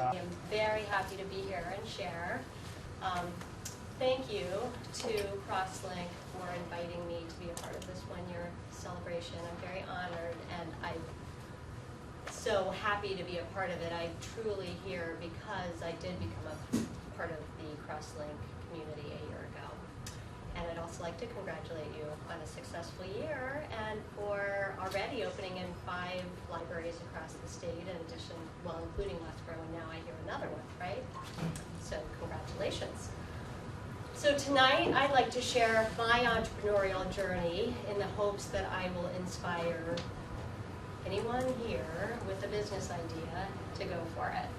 I am very happy to be here and share. Thank you to Krosslink for inviting me to be a part of this one-year celebration. I'm very honored, and I'm so happy to be a part of it. I'm truly here because I did become a part of the Krosslink community a year ago. And I'd also like to congratulate you on a successful year and for already opening in 5 libraries across the state, in addition, well, including Westboro, and now I hear another one, right? So congratulations. So tonight I'd like to share my entrepreneurial journey in the hopes that I will inspire anyone here with a business idea to go for it.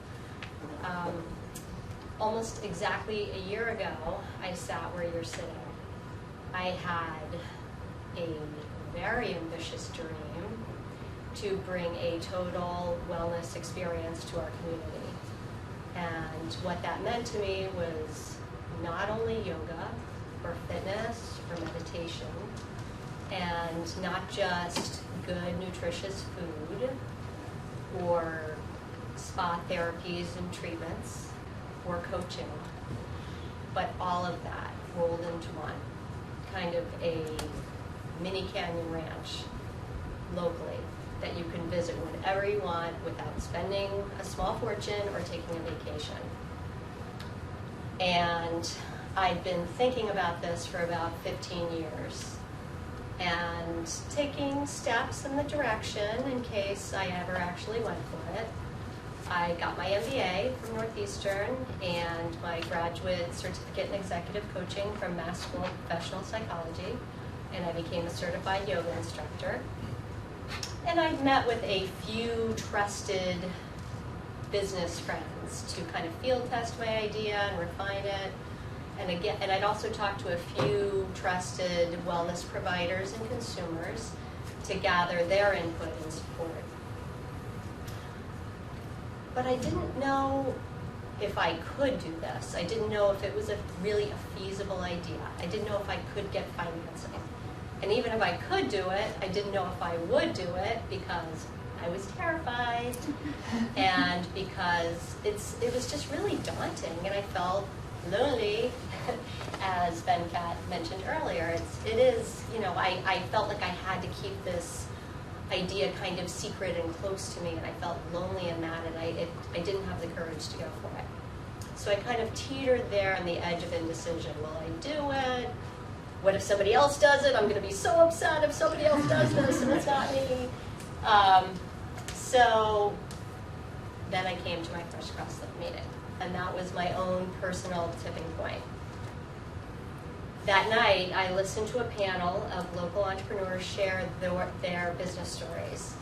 Almost exactly a year ago, I sat where you're sitting. I had a very ambitious dream to bring a total wellness experience to our community. And what that meant to me was not only yoga or fitness or meditation, and not just good, nutritious food or spa therapies and treatments or coaching, but all of that rolled into one. Kind of a mini canyon ranch locally that you can visit whenever you want without spending a small fortune or taking a vacation. And I'd been thinking about this for about 15 years and taking steps in the direction in case I ever actually went for it. I got my MBA from Northeastern and my graduate certificate in executive coaching from Mass School of Professional Psychology, and I became a certified yoga instructor. And I met with a few trusted business friends to kind of field test my idea and refine it. And I'd also talked to a few trusted wellness providers and consumers to gather their input and support. But I didn't know if I could do this. I didn't know if it was really a feasible idea. I didn't know if I could get financing. And even if I could do it, I didn't know if I would do it because I was terrified and because it was just really daunting, and I felt lonely, as Ben Cat mentioned earlier. It is, you know, I felt like I had to keep this idea kind of secret and close to me, and I felt lonely in that, and I didn't have the courage to go for it. So I kind of teetered there on the edge of indecision. Will I do it? What if somebody else does it? I'm going to be so upset if somebody else does this and it's not me. So then I came to my first Krosslink meeting, and that was my own personal tipping point. That night, I listened to a panel of local entrepreneurs share their business stories.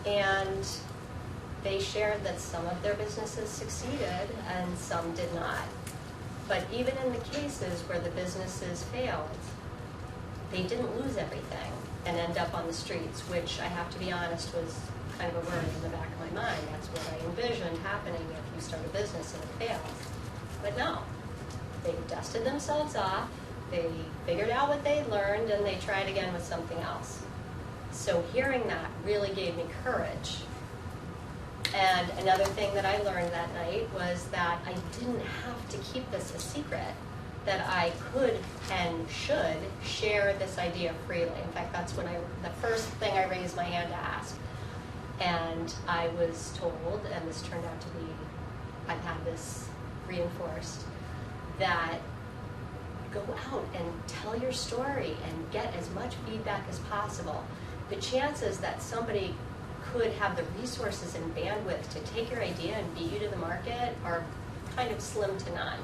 And they shared that some of their businesses succeeded and some did not. But even in the cases where the businesses failed, they didn't lose everything and end up on the streets, which I have to be honest was kind of a worry in the back of my mind. That's what I envisioned happening if you start a business and it fails. But no. They dusted themselves off, they figured out what they learned, and they tried again with something else. So hearing that really gave me courage. And another thing that I learned that night was that I didn't have to keep this a secret, that I could and should share this idea freely. In fact, that's when the first thing I raised my hand to ask. And I was told, and this turned out to be, I've had this reinforced, that go out and tell your story and get as much feedback as possible. The chances that somebody could have the resources and bandwidth to take your idea and beat you to the market are kind of slim to none.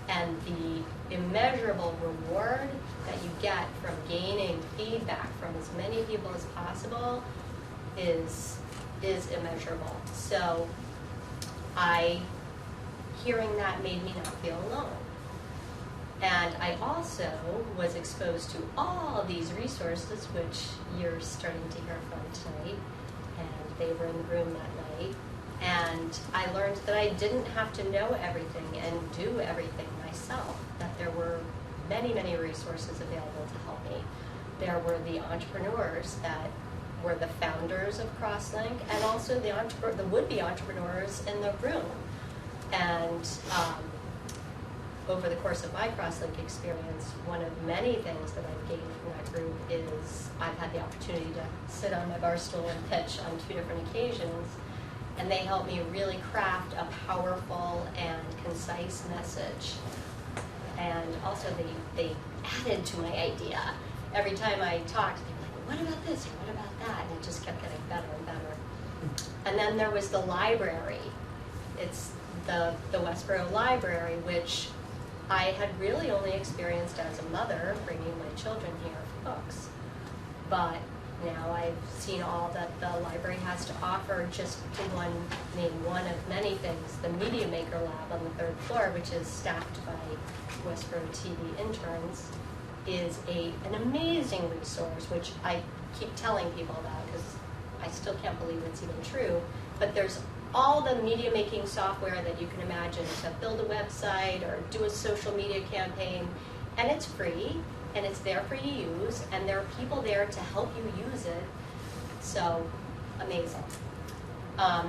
And the immeasurable reward that you get from gaining feedback from as many people as possible is immeasurable. So hearing that made me not feel alone. And I also was exposed to all these resources, which you're starting to hear from tonight, and they were in the room that night. And I learned that I didn't have to know everything and do everything myself, that there were many, many resources available to help me. There were the entrepreneurs that were the founders of Krosslink, and also the would-be entrepreneurs in the room. And over the course of my Krosslink experience, one of many things that I've gained from that group is I've had the opportunity to sit on my bar stool and pitch on 2 different occasions, and they helped me really craft a powerful and concise message. And also they added to my idea. Every time I talked, they were like, what about this or what about that? And it just kept getting better and better. And then there was the library. It's the Westboro Library, which I had really only experienced as a mother, bringing my children here for books. But now I've seen all that the library has to offer. Just to name one of many things, the Media Maker Lab on the 3rd floor, which is staffed by Westboro TV interns, is an amazing resource, which I keep telling people about because I still can't believe it's even true. But there's all the media making software that you can imagine to build a website or do a social media campaign, and it's free and it's there for you to use, and there are people there to help you use it. So amazing.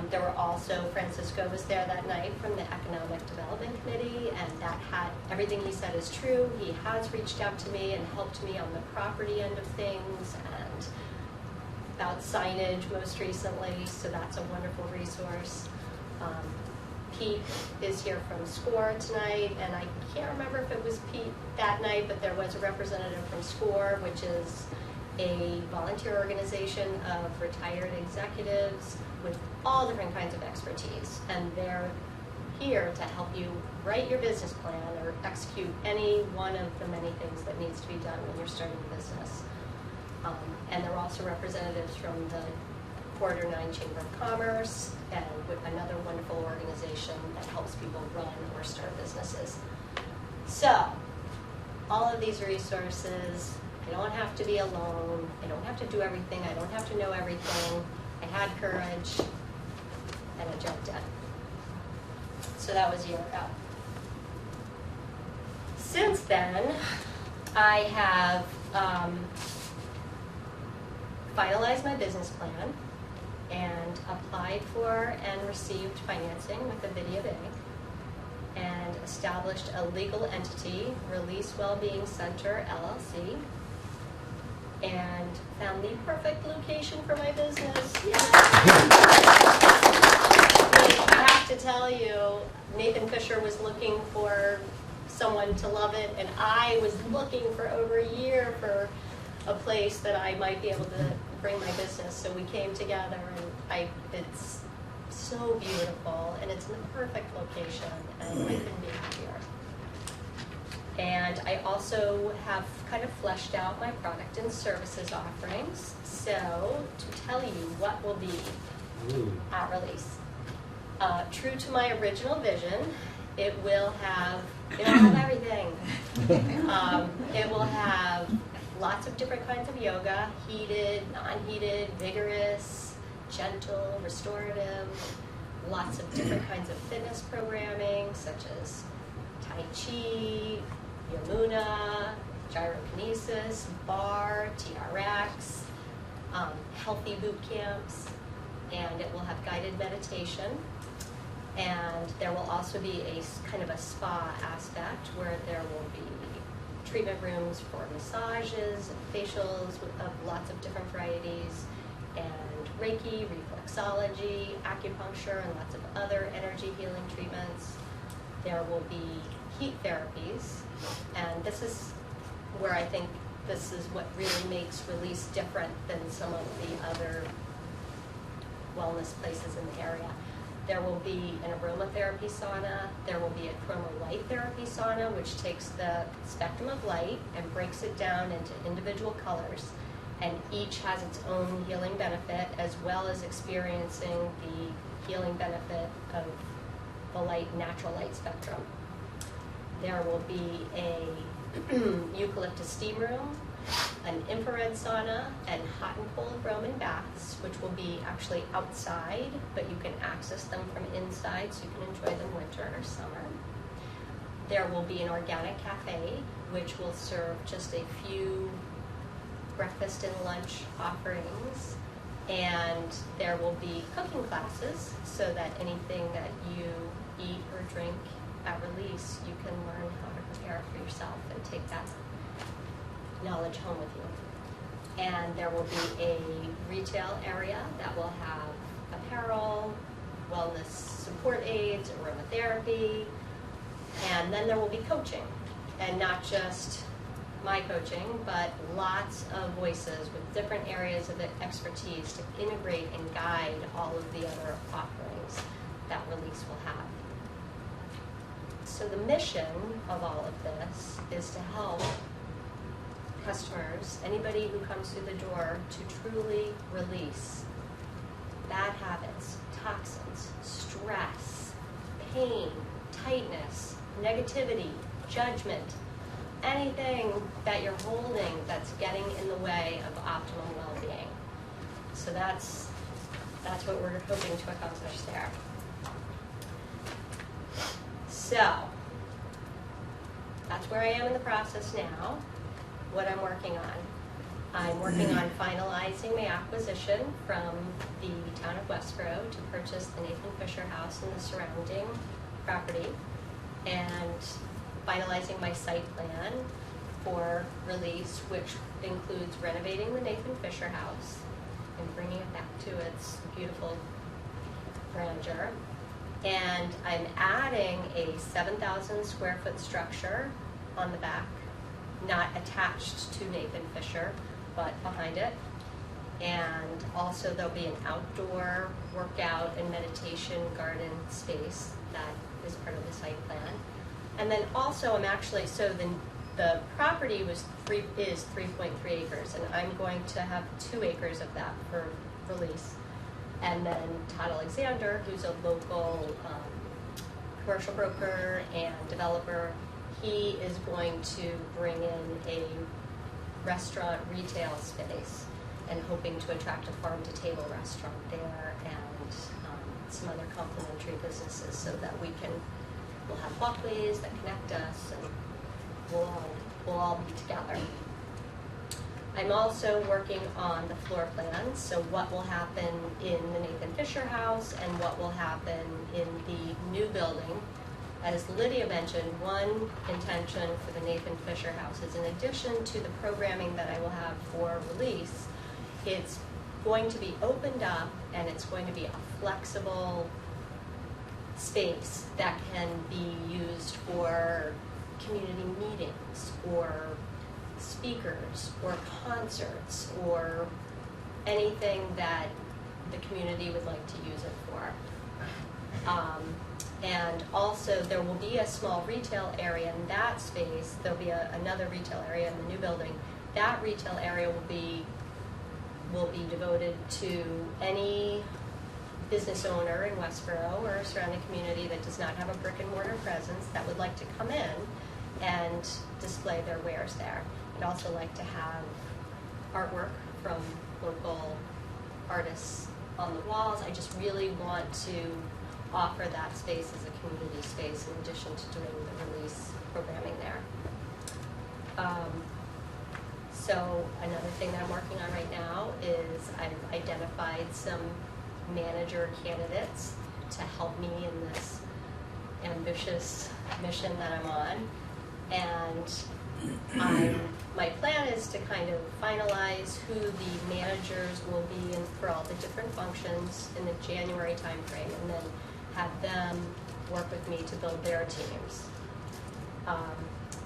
There were also, Francisco was there that night from the Economic Development Committee, and that had, everything he said is true. He has reached out to me and helped me on the property end of things and about signage most recently, so that's a wonderful resource. Pete is here from SCORE tonight, and I can't remember if it was Pete that night, but there was a representative from SCORE, which is a volunteer organization of retired executives with all different kinds of expertise, and they're here to help you write your business plan or execute any one of the many things that needs to be done when you're starting a business. And there are also representatives from the Quarter 9 Chamber of Commerce and another wonderful organization that helps people run or start businesses. So, all of these resources, I don't have to be alone, I don't have to do everything, I don't have to know everything. I had courage, and I jumped in. So that was a year ago. Since then, I have finalized my business plan and applied for and received financing with the Vidya Bank and established a legal entity, Release Wellbeing Center, LLC, and found the perfect location for my business. I have to tell you, Nathan Fisher was looking for someone to love it, and I was looking for over a year for a place that I might be able to bring my business. So we came together, and it's so beautiful, and it's in the perfect location, and I couldn't be happier. And I also have kind of fleshed out my product and services offerings. So to tell you what will be at Release. True to my original vision, it will have everything. It will have lots of different kinds of yoga, heated, non-heated, vigorous, gentle, restorative, lots of different kinds of fitness programming, such as Tai Chi, Yamuna, gyrokinesis, bar, TRX, healthy boot camps, and it will have guided meditation. And there will also be a kind of a spa aspect where there will be treatment rooms for massages and facials of lots of different varieties, and Reiki, reflexology, acupuncture, and lots of other energy healing treatments. There will be heat therapies, and this is where I think this is what really makes Release different than some of the other wellness places in the area. There will be an aromatherapy sauna. There will be a chroma light therapy sauna, which takes the spectrum of light and breaks it down into individual colors, and each has its own healing benefit, as well as experiencing the healing benefit of the natural light spectrum. There will be a eucalyptus steam room, an infrared sauna, and hot and cold Roman baths, which will be actually outside, but you can access them from inside, so you can enjoy them winter or summer. There will be an organic cafe, which will serve just a few breakfast and lunch offerings, and there will be cooking classes, so that anything that you eat or drink at release, you can learn how to prepare it for yourself and take that knowledge home with you. And there will be a retail area that will have apparel, wellness support aids, aromatherapy, and then there will be coaching. And not just my coaching, but lots of voices with different areas of expertise to integrate and guide all of the other offerings that Release will have. So the mission of all of this is to help customers, anybody who comes through the door, to truly release bad habits, toxins, stress, pain, tightness, negativity, judgment, anything that you're holding that's getting in the way of optimal well-being. So that's what we're hoping to accomplish there. So that's where I am in the process now. What I'm working on. I'm working on finalizing my acquisition from the town of Westboro to purchase the Nathan Fisher House and the surrounding property, and finalizing my site plan for Release, which includes renovating the Nathan Fisher House and bringing it back to its beautiful grandeur. And I'm adding a 7,000 square foot structure on the back, not attached to Nathan Fisher, but behind it. And also there'll be an outdoor workout and meditation garden space that is part of the site plan. And then also I'm actually, so the property is 3.3 acres, and I'm going to have 2 acres of that for Release. And then Todd Alexander, who's a local commercial broker and developer, he is going to bring in a restaurant retail space and hoping to attract a farm-to-table restaurant there and some other complementary businesses, so that we'll have walkways that connect us, and we'll all be together. I'm also working on the floor plans, so what will happen in the Nathan Fisher House and what will happen in the new building. As Lydia mentioned, one intention for the Nathan Fisher House is, in addition to the programming that I will have for Release, it's going to be opened up and it's going to be a flexible space that can be used for community meetings or speakers or concerts or anything that the community would like to use it for. And also there will be a small retail area in that space. There'll be another retail area in the new building. That retail area will be devoted to any business owner in Westboro or surrounding community that does not have a brick and mortar presence that would like to come in and display their wares there. I'd also like to have artwork from local artists on the walls. I just really want to offer that space as a community space in addition to doing the Release programming there. So another thing that I'm working on right now is I've identified some manager candidates to help me in this ambitious mission that I'm on. And my plan is to kind of finalize who the managers will be in for all the different functions in the January timeframe, and then have them work with me to build their teams.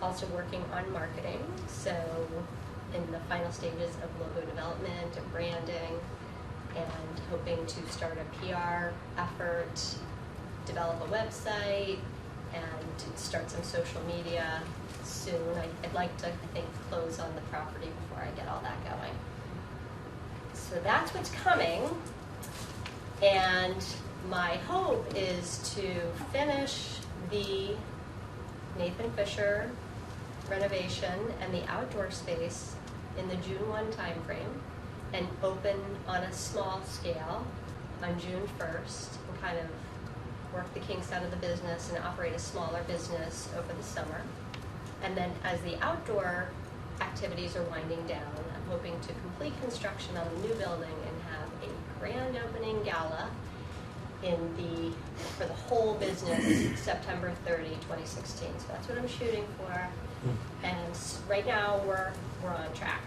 Also working on marketing, so in the final stages of logo development and branding, and hoping to start a PR effort, develop a website, and start some social media soon. I'd like to, I think, close on the property before I get all that going. So that's what's coming, and my hope is to finish the Nathan Fisher renovation and the outdoor space in the June 1 timeframe and open on a small scale on June 1st and kind of work the kinks out of the business and operate a smaller business over the summer. And then as the outdoor activities are winding down, I'm hoping to complete construction on the new building and have a grand opening gala for the whole business September 30, 2016. So that's what I'm shooting for. And right now we're on track.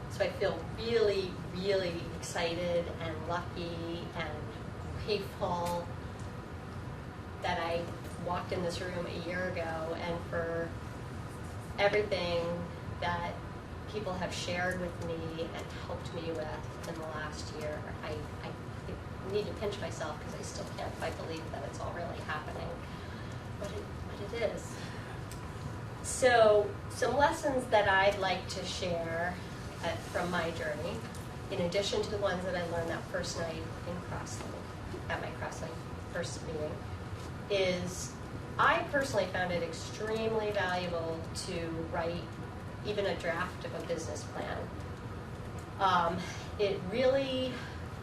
So I feel really, really excited and lucky and grateful that I walked in this room a year ago, and for everything that people have shared with me and helped me with in the last year. I need to pinch myself because I still can't quite believe that it's all really happening, but it is. So some lessons that I'd like to share from my journey, in addition to the ones that I learned that first night in Krosslink, at my Krosslink first meeting, is I personally found it extremely valuable to write even a draft of a business plan. It really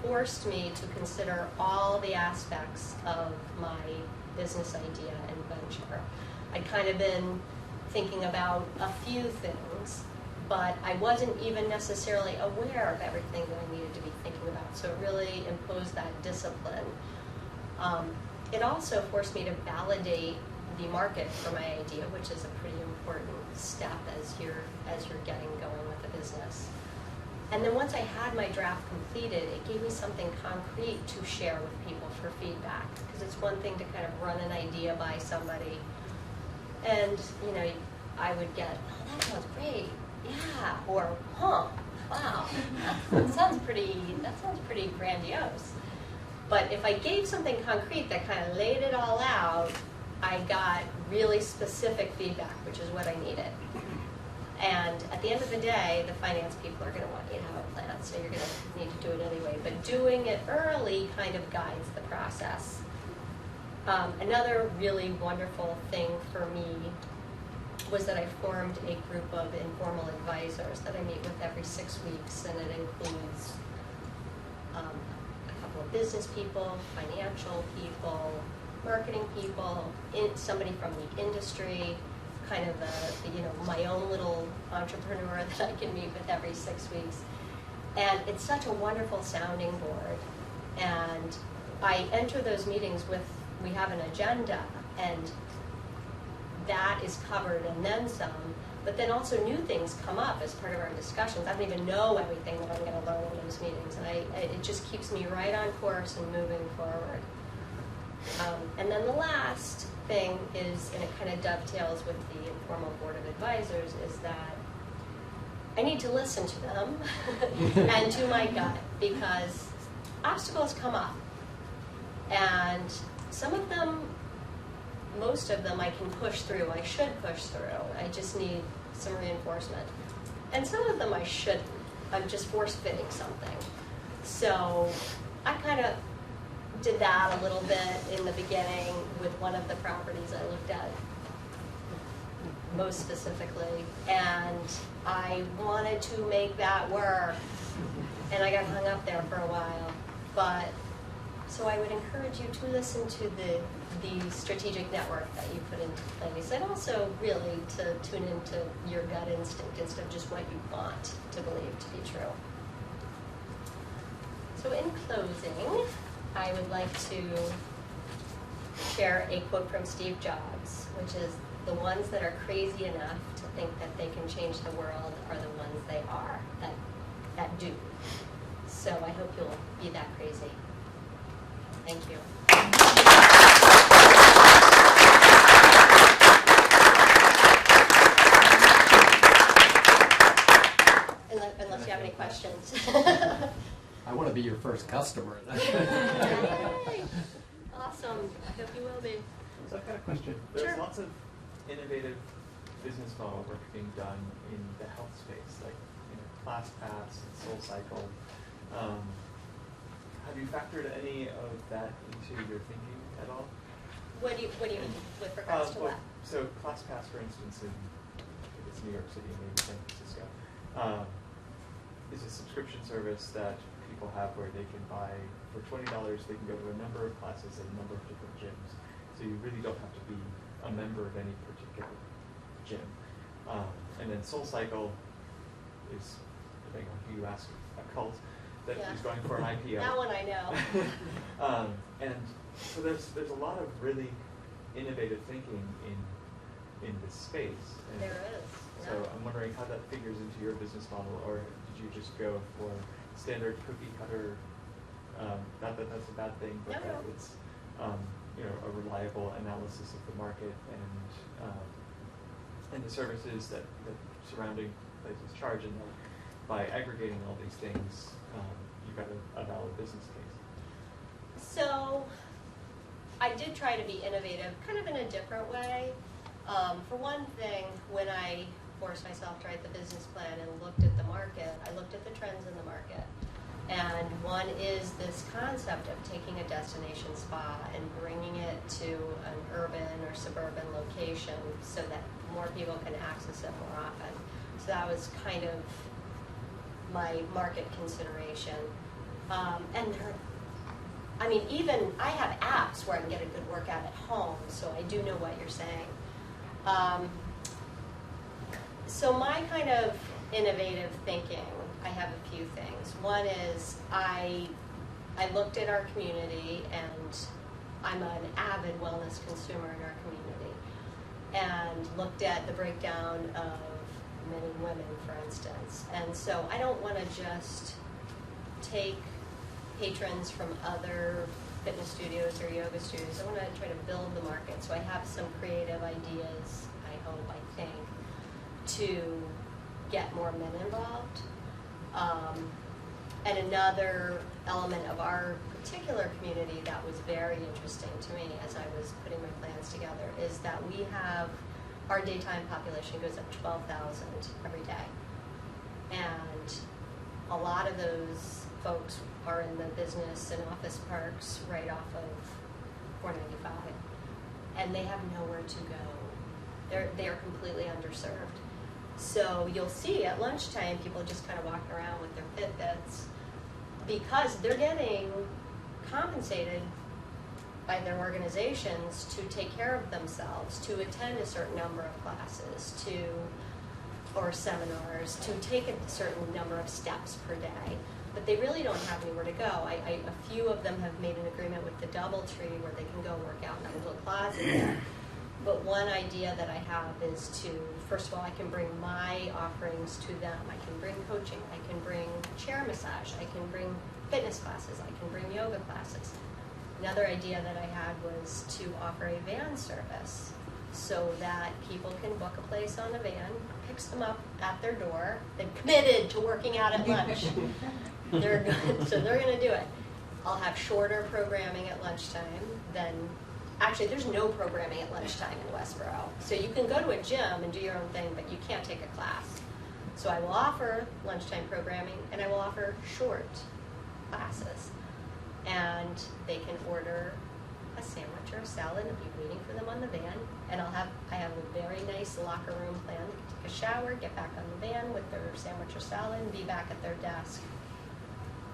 forced me to consider all the aspects of my business idea and venture. I'd kind of been thinking about a few things, but I wasn't even necessarily aware of everything that I needed to be thinking about, so it really imposed that discipline. It also forced me to validate the market for my idea, which is a pretty important step as you're getting going with the business. And then once I had my draft completed, it gave me something concrete to share with people for feedback, because it's one thing to kind of run an idea by somebody, and I would get, oh, that sounds great, yeah, or wow, that sounds pretty grandiose. But if I gave something concrete that kind of laid it all out, I got really specific feedback, which is what I needed. And at the end of the day, the finance people are going to want you to have a plan, so you're going to need to do it anyway. But doing it early kind of guides the process. Another really wonderful thing for me was that I formed a group of informal advisors that I meet with every 6 weeks, and it includes a couple of business people, financial people, marketing people, somebody from the industry, kind of my own little entrepreneur that I can meet with every 6 weeks. And it's such a wonderful sounding board. And I enter those meetings with, we have an agenda, and that is covered and then some, but then also new things come up as part of our discussions. I don't even know everything that I'm going to learn in those meetings, and it just keeps me right on course and moving forward. And then the last thing is, and it kind of dovetails with the informal board of advisors, is that I need to listen to them and to my gut, because obstacles come up. And some of them, most of them I can push through, I should push through. I just need some reinforcement. And some of them I shouldn't. I'm just force-fitting something. So I kind of did that a little bit in the beginning with one of the properties I looked at most specifically, and I wanted to make that work, and I got hung up there for a while. But so I would encourage you to listen to the strategic network that you put into place, and also really to tune into your gut instinct instead of just what you want to believe to be true. So in closing, I would like to share a quote from Steve Jobs, which is, "The ones that are crazy enough to think that they can change the world are the ones that do." So I hope you'll be that crazy. Thank you. Unless you have any questions. I want to be your first customer. Yay. Awesome. I hope you will be. So I've got a question. There's Sure. lots of innovative business model work being done in the health space, like ClassPass and SoulCycle. Have you factored any of that into your thinking at all? What do you mean with regards to what? So ClassPass, for instance, in New York City, maybe San Francisco, is a subscription service that people have where they can buy, for $20, they can go to a number of classes at a number of different gyms. So you really don't have to be a member of any particular gym. And then SoulCycle is, depending on who you ask, a cult that is going for an IPO. That one I know. And so there's a lot of really innovative thinking in this space. And There is. so I'm wondering how that figures into your business model, or did you just go for standard cookie cutter? Not that that's a bad thing, but that it's a reliable analysis of the market and the services that surrounding places charge, and that by aggregating all these things, you've got a valid business case. So I did try to be innovative, kind of in a different way. For one thing, when I forced myself to write the business plan and looked at the market, I looked at the trends in the market. And one is this concept of taking a destination spa and bringing it to an urban or suburban location so that more people can access it more often. So that was kind of my market consideration. Even I have apps where I can get a good workout at home, so I do know what you're saying. So my kind of innovative thinking, I have a few things. One is I looked at our community, and I'm an avid wellness consumer in our community, and looked at the breakdown of men and women, for instance. And so I don't want to just take patrons from other fitness studios or yoga studios. I want to try to build the market. So I have some creative ideas, I think, to get more men involved. And another element of our particular community that was very interesting to me as I was putting my plans together is that we have, our daytime population goes up 12,000 every day. And a lot of those folks are in the business and office parks right off of 495. And they have nowhere to go. They are completely underserved. So you'll see at lunchtime people just kind of walking around with their Fitbits because they're getting compensated by their organizations to take care of themselves, to attend a certain number of classes, or seminars, to take a certain number of steps per day. But they really don't have anywhere to go. A few of them have made an agreement with the DoubleTree where they can go work out in a little closet there. But one idea that I have is to, first of all, I can bring my offerings to them. I can bring coaching. I can bring chair massage. I can bring fitness classes. I can bring yoga classes. Another idea that I had was to offer a van service so that people can book a place on a van, picks them up at their door. They've committed to working out at lunch. So they're going to do it. I'll have shorter programming at lunchtime than. Actually, there's no programming at lunchtime in Westboro. So you can go to a gym and do your own thing, but you can't take a class. So I will offer lunchtime programming, and I will offer short classes. And they can order a sandwich or a salad and be waiting for them on the van. And I have a very nice locker room plan. They can take a shower, get back on the van with their sandwich or salad, and be back at their desk.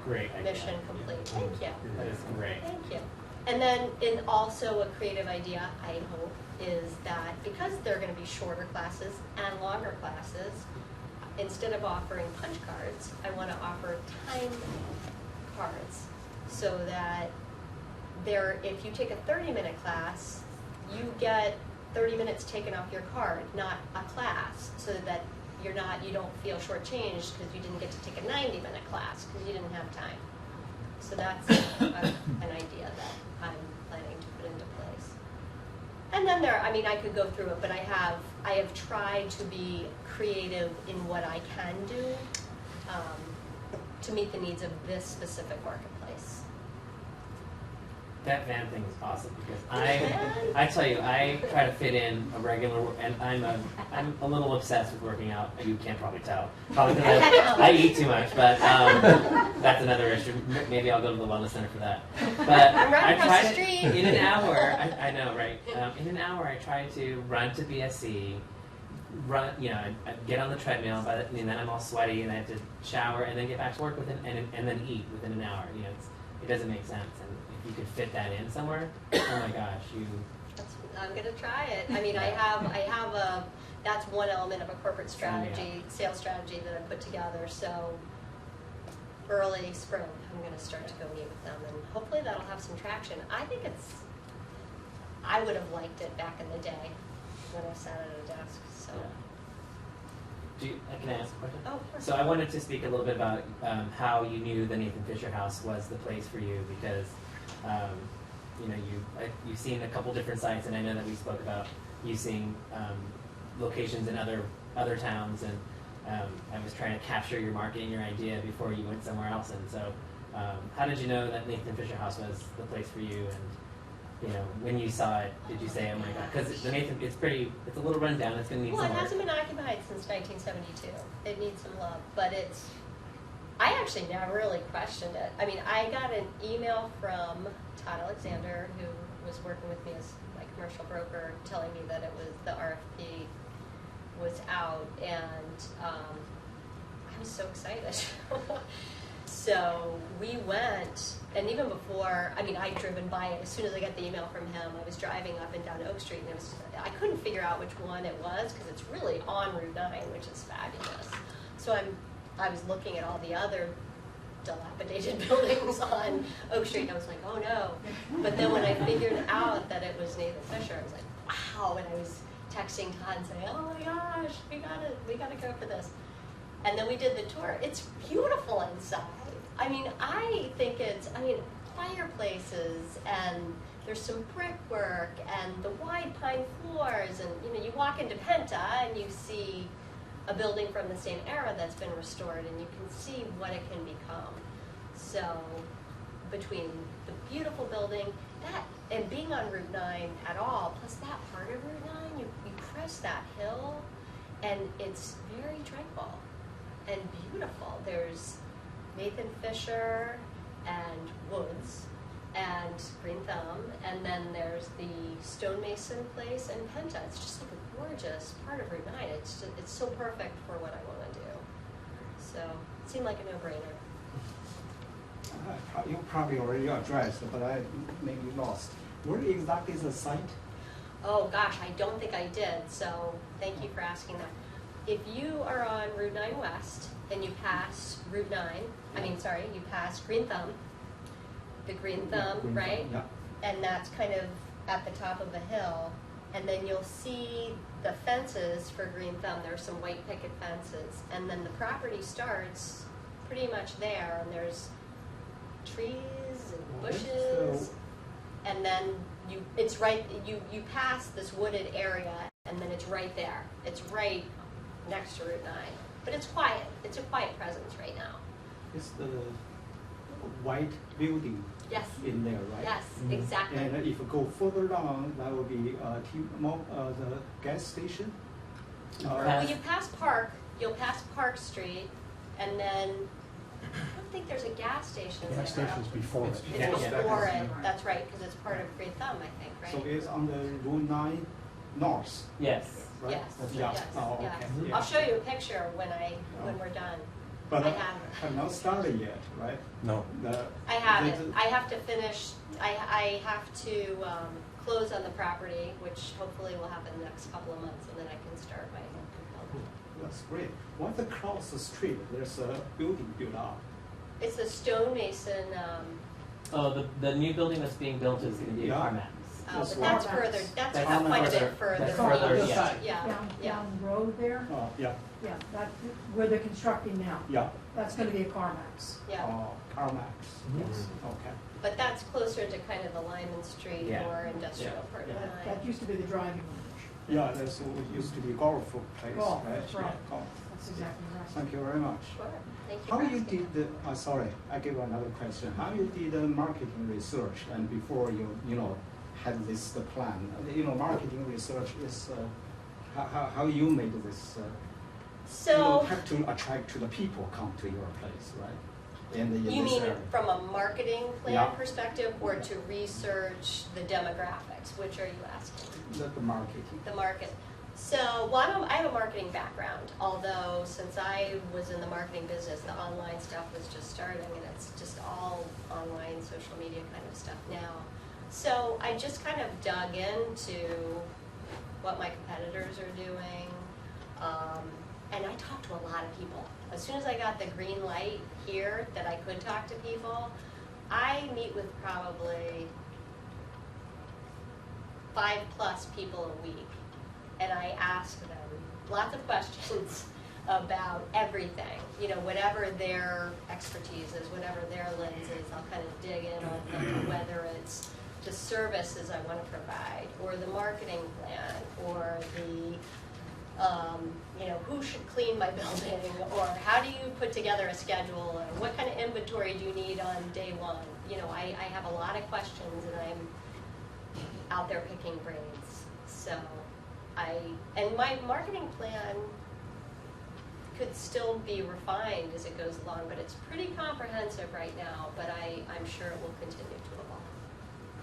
Great idea. Mission complete. Thank you. That is great. Thank you. And then also a creative idea, I hope, is that because they're going to be shorter classes and longer classes, instead of offering punch cards, I want to offer time cards so that if you take a 30-minute class, you get 30 minutes taken off your card, not a class, so that you don't feel shortchanged because you didn't get to take a 90-minute class because you didn't have time. So that's an idea that I'm planning to put into place. And then I could go through it, but I have tried to be creative in what I can do to meet the needs of this specific marketplace. That van thing is awesome because I tell you, I try to fit in a regular, and I'm a little obsessed with working out. You can't probably tell, probably because I eat too much, but that's another issue. Maybe I'll go to the wellness center for that. But I'm right across the street. In an hour, I know, right? In an hour, I try to run to BSC, run, I'd get on the treadmill, and then I'm all sweaty, and I have to shower, and then get back to work and then eat within an hour. It doesn't make sense. And if you could fit that in somewhere, oh my gosh, I'm gonna try it. I mean, I have a. That's one element of a corporate strategy, sales strategy that I put together. So early spring, I'm gonna start to go meet with them, and hopefully that'll have some traction. I would have liked it back in the day when I sat at a desk. So. Can I ask a question? Oh, of course. So I wanted to speak a little bit about how you knew the Nathan Fisher House was the place for you, because you've seen a couple different sites, and I know that we spoke about you seeing locations in other towns, and I was trying to capture your marketing, your idea before you went somewhere else. And so, how did you know that Nathan Fisher House was the place for you? And when you saw it, did you say, "Oh my God"? Because the Nathan, it's a little rundown. It's going to need some Well, it work. hasn't been occupied since 1972. It needs some love, but I actually never really questioned it. I mean, I got an email from Todd Alexander, who was working with me as my commercial broker, telling me that the RFP was out, and I was so excited. So we went, and even before, I'd driven by it. As soon as I got the email from him, I was driving up and down Oak Street, and I couldn't figure out which one it was, because it's really on Route 9, which is fabulous. So I was looking at all the other dilapidated buildings on Oak Street, and I was like, oh no. But then when I figured out that it was Nathan Fisher, I was like, wow. And I was texting Todd and saying, oh my gosh, we gotta go for this. And then we did the tour. It's beautiful inside. I think fireplaces, and there's some brickwork, and the wide pine floors, and you walk into Penta and you see a building from the same era that's been restored, and you can see what it can become. So between the beautiful building, and being on Route 9 at all, plus that part of Route 9, you crest that hill, and it's very tranquil and beautiful. There's Nathan Fisher and Woods and Green Thumb, and then there's the stonemason place and Penta. It's just like a gorgeous part of Route 9. It's so perfect for what I want to do. So it seemed like a no-brainer. You probably already addressed, but I may be lost. Where exactly is the site? Oh gosh, I don't think I did, so thank you for asking that. If you are on Route 9 West and you pass Route 9, you pass Green Thumb, the Green Thumb, Green right? Thumb, yeah. And that's kind of at the top of the hill. And then you'll see the fences for Green Thumb. There are some white picket fences. And then the property starts pretty much there, and there's trees and bushes. And then you pass this wooded area, and then it's right there. It's right next to Route 9. But it's quiet. It's a quiet presence right now. It's the white building Yes. in there, right? Yes, exactly. And if you go further down, that will be the gas station. Well, you pass Park, you'll pass Park Street, and then I don't think there's a gas station there. Gas station's before it. It's before it, that's right, because it's part of Green Thumb, I think, right? So it's on the Route 9 north, Yes. right? Yes, Yeah. yes, Oh, okay. yes. Yeah. I'll show you a picture when we're done. But I I have. have not started yet, right? No. I haven't. I have to finish. I have to close on the property, which hopefully will happen in the next couple of months, and then I can start my building. That's great. Once across the street, there's a building built up. It's the stonemason. Oh, the new building that's being built is going to be a Yeah. CarMax. That's But that's right. further. That's That's quite a further- bit further. that's further, east. yeah. Yeah. Yeah. Down the road there, Yeah, yeah, that, where they're constructing now, yeah. that's gonna be a CarMax. Yeah. CarMax. Yes. Okay. But that's closer to kind of the Lyman Street Yeah. or industrial Yeah. part of Yeah. the That used to be the driving range. Yeah, that's what used to be golf place, Golf, right? that's right. Yeah, golf. That's exactly right. Thank you very much. Sure. Thank you. How for you asking. did sorry, I give another question. How you did the marketing research, and before you had this the plan? Marketing research is how you made this. So you have to attract to the people come to your place, right? In you this mean area. from a marketing plan Yeah. perspective, or to research the demographics? Which are you asking? The marketing. The market. So, well, I have a marketing background, although since I was in the marketing business, the online stuff was just starting, and it's just all online social media kind of stuff now. So I just kind of dug into what my competitors are doing, and I talked to a lot of people. As soon as I got the green light here that I could talk to people, I meet with probably 5+ people a week. And I ask them lots of questions about everything, you know, whatever their expertise is, whatever their lens is, I'll kind of dig in on them, whether it's the services I want to provide, or the marketing plan, or the, you know, who should clean my building, or how do you put together a schedule, or what kind of inventory do you need on day one? You know, I have a lot of questions, and I'm out there picking brains, so. And my marketing plan could still be refined as it goes along, but it's pretty comprehensive right now, but I'm sure it will continue to evolve.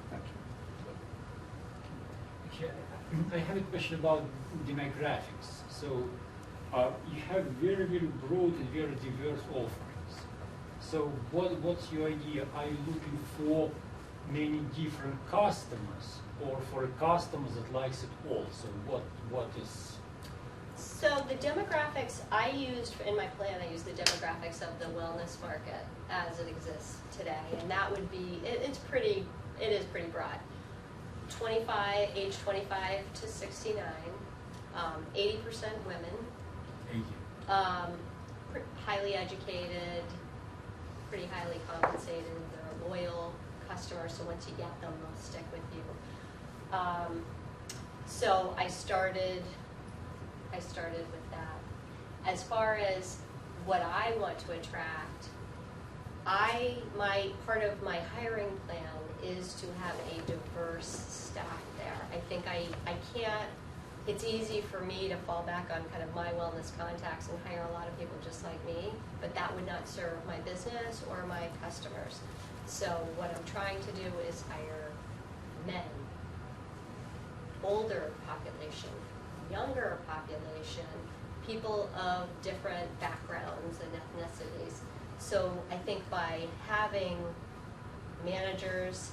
Thank you. I have a question about demographics. So you have very, very broad and very diverse offerings. So what's your idea? Are you looking for many different customers, or for a customer that likes it all? So what is? So the demographics I used in my plan, I used the demographics of the wellness market as it exists today, and that would be it is pretty broad. Age 25 to 69, 80% women, 80. Highly educated, pretty highly compensated. They're a loyal customer, so once you get them, they'll stick with you. So I started with that. As far as what I want to attract, part of my hiring plan is to have a diverse staff there. I think I can't, it's easy for me to fall back on kind of my wellness contacts and hire a lot of people just like me, but that would not serve my business or my customers. So what I'm trying to do is hire men, older population, younger population, people of different backgrounds and ethnicities. So I think by having managers,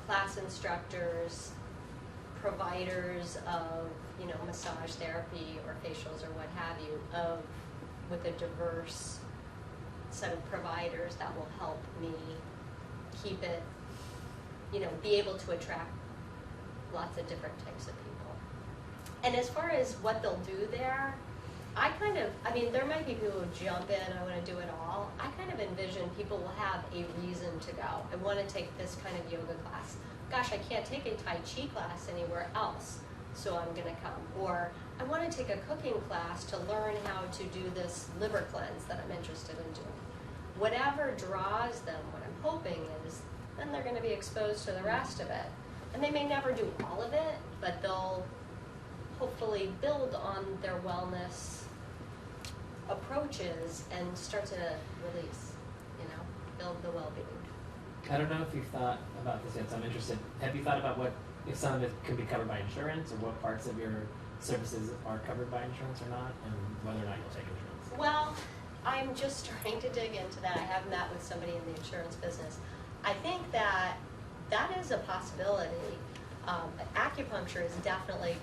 class instructors, providers of, you know, massage therapy or facials or what have you, with a diverse set of providers, that will help me keep it, you know, be able to attract lots of different types of people. And as far as what they'll do there, there might be people who jump in, I want to do it all. I kind of envision people will have a reason to go. I want to take this kind of yoga class. Gosh, I can't take a Tai Chi class anywhere else, so I'm going to come. Or I want to take a cooking class to learn how to do this liver cleanse that I'm interested in doing. Whatever draws them, what I'm hoping is, then they're going to be exposed to the rest of it. And they may never do all of it, but they'll hopefully build on their wellness approaches and start to release, you know, build the well-being. I don't know if you've thought about this yet, so I'm interested. Have you thought about if some of it could be covered by insurance, or what parts of your services are covered by insurance or not, and whether or not you'll take insurance? Well, I'm just starting to dig into that. I have met with somebody in the insurance business. I think that is a possibility. Acupuncture is definitely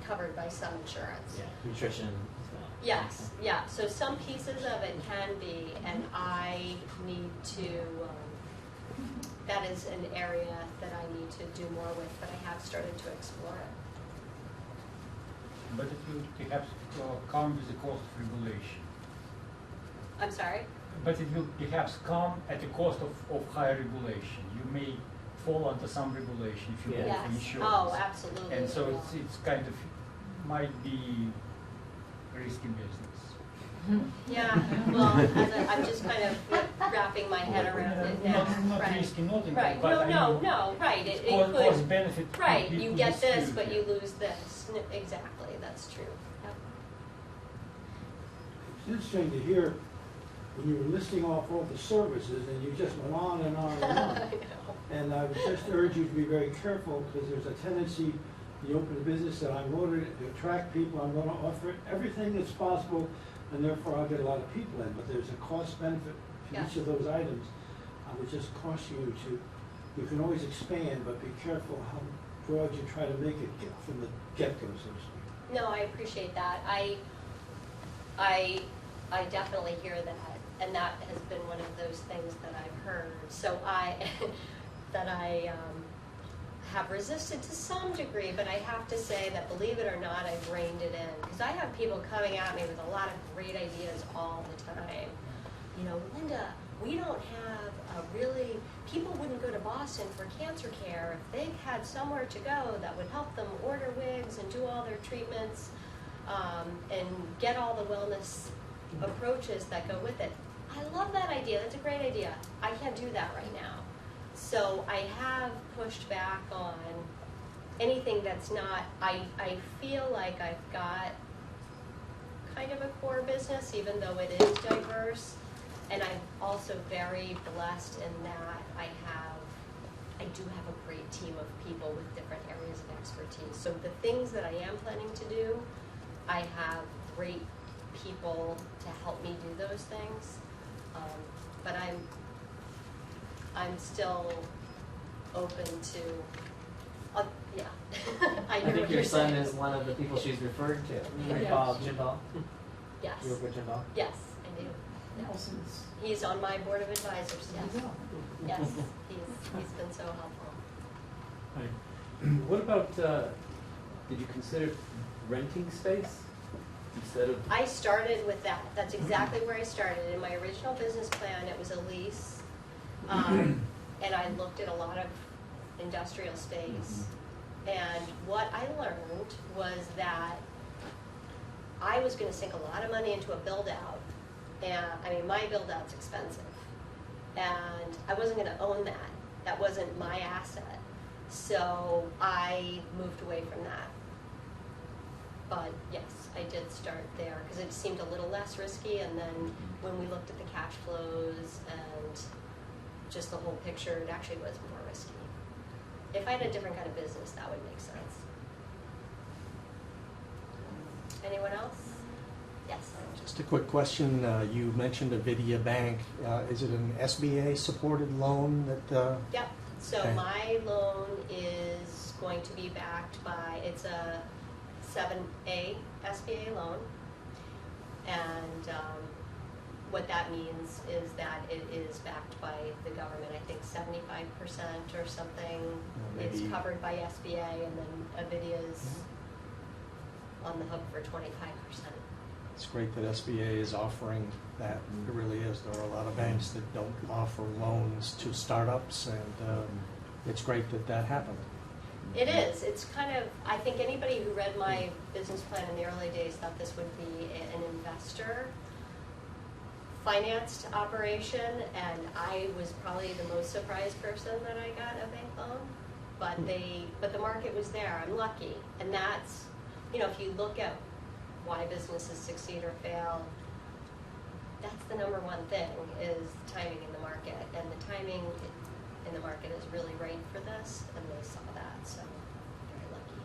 covered by some insurance. Yeah, nutrition as well. Yes, yeah. So some pieces of it can be, and I need to, that is an area that I need to do more with, but I have started to explore it. But it will perhaps come with the cost of regulation. I'm sorry? But it will perhaps come at the cost of higher regulation. You may fall under some regulation if you go for insurance. Oh, absolutely. And so it's kind of, might be risky business. Yeah, well, I'm just kind of wrapping my head around it now. Not Right. risky, not in Right, but no, right, it cost could, benefit. right, could you be get this, skewed, but yeah. you lose this. Exactly, that's true. Yep. It's interesting to hear when you were listing off all the services and you just went on and on and on. I know. And I would just urge you to be very careful because there's a tendency You open a business that I'm going to attract people, I'm going to offer everything that's possible, and therefore I'll get a lot of people in. But there's a cost benefit for Yeah. each of those items. I would just caution you to, you can always expand, but be careful how broad you try to make it from the get-go, so to speak. No, I appreciate that. I definitely hear that, and that has been one of those things that I've heard. So that I have resisted to some degree, but I have to say that, believe it or not, I've reined it in, because I have people coming at me with a lot of great ideas all the time. You know, Linda, we don't have people wouldn't go to Boston for cancer care if they had somewhere to go that would help them order wigs and do all their treatments and get all the wellness approaches that go with it. I love that idea. That's a great idea. I can't do that right now. So I have pushed back on anything that's not, I feel like I've got kind of a core business, even though it is diverse. And I'm also very blessed in that I do have a great team of people with different areas of expertise. So the things that I am planning to do, I have great people to help me do those things. But I'm still open to, yeah. I hear think what your you're son saying. is one of the people she's referred to. Yes. Jindal. Yes, You work with Jindal? yes, I do. Yeah. Nelson's. He's on my board of advisors, yes. Yes, he's been so helpful. What about, did you consider renting space instead of? I started with that. That's exactly where I started. In my original business plan, it was a lease. And I looked at a lot of industrial space. And what I learned was that I was going to sink a lot of money into a build-out. And I mean, my build-out's expensive. And I wasn't going to own that. That wasn't my asset. So I moved away from that. But yes, I did start there because it seemed a little less risky. And then when we looked at the cash flows and just the whole picture, it actually was more risky. If I had a different kind of business, that would make sense. Anyone else? Yes. Just a quick question. You mentioned a Vidya Bank. Is it an SBA-supported loan that? Yep. So Okay. my loan is going to be backed by, it's a 7A SBA loan. And what that means is that it is backed by the government. I think 75% or something is Maybe. covered by SBA, and then Vidya is on the hook for 25%. It's great that SBA is offering that. It really is. There are a lot of banks that don't offer loans to startups, and it's great that that happened. It is. It's kind of, I think anybody who read my business plan in the early days thought this would be an investor financed operation, and I was probably the most surprised person that I got a bank loan. But the market was there. I'm lucky. And that's, you know, if you look at why businesses succeed or fail, that's the number one thing, is timing in the market. And the timing in the market is really right for this, and they saw that, so very lucky.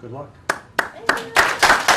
Good luck. Thank you.